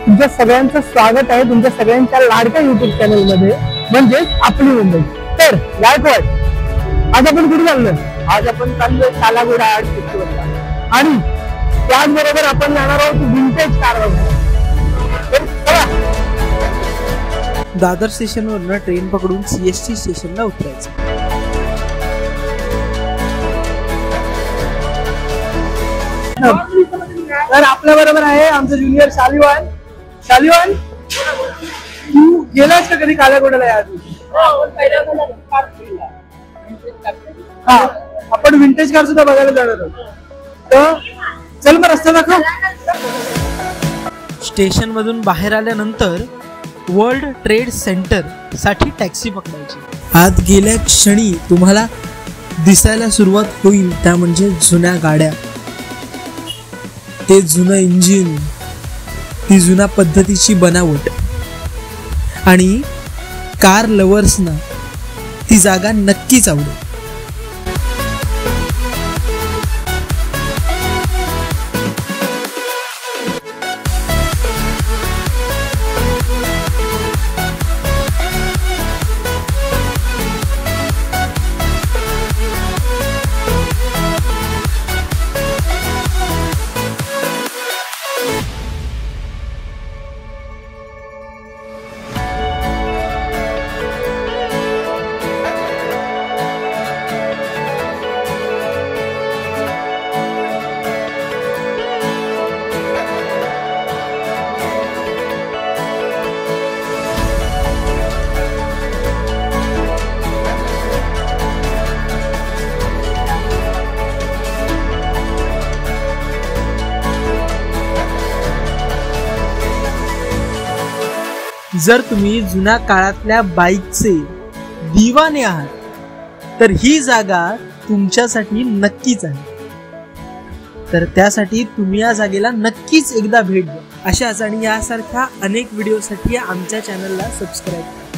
तुमच्या सगळ्यांचं स्वागत आहे तुमच्या सगळ्यांच्या लाडक्या युट्यूब चॅनल मध्ये म्हणजेच आपली मुंबई। तर गायकवाड, आज आपण कुठे चाललोय? आज आपण चाललोय कालाघोडा आर्ट फेस्टिवलला आणि त्याचबरोबर आपण जाणार आहोत विंटेज कार बघायला। दादर स्टेशनवरून ट्रेन पकडून CST स्टेशनला उतरायचं। तर आपल्या बरोबर आहे आमचा ज्युनियर शालिवान। शालिवान, तू गेलास का कधी कालाघोड्याला? यार आपण विंटेज कार सुद्धा बघायला जाणार आहोत, तर चल मग रस्ता दाखव। स्टेशन मधून बाहेर आल्यानंतर वर्ल्ड ट्रेड सेंटर साठी टॅक्सी पकडायची। आत गेल्या क्षणी तुम्हाला दिसायला सुरुवात होईल त्या म्हणजे जुन्या गाड्या, ते जुनं इंजिन, ती जुन्या पद्धतीची बनावट आणि कार लवर्सना ती जागा नक्कीच आवडेल। जर तुम्ही जुन्या काळातल्या बाईकचे दिवाने आहात तर ही जागा तुमच्यासाठी नक्कीच आहे। तर त्यासाठी तुम्ही या जागेला नक्कीच एकदा भेट द्या। अशाच आणि यासारख्या अनेक व्हिडिओसाठी आमच्या चॅनलला सबस्क्राईब करा।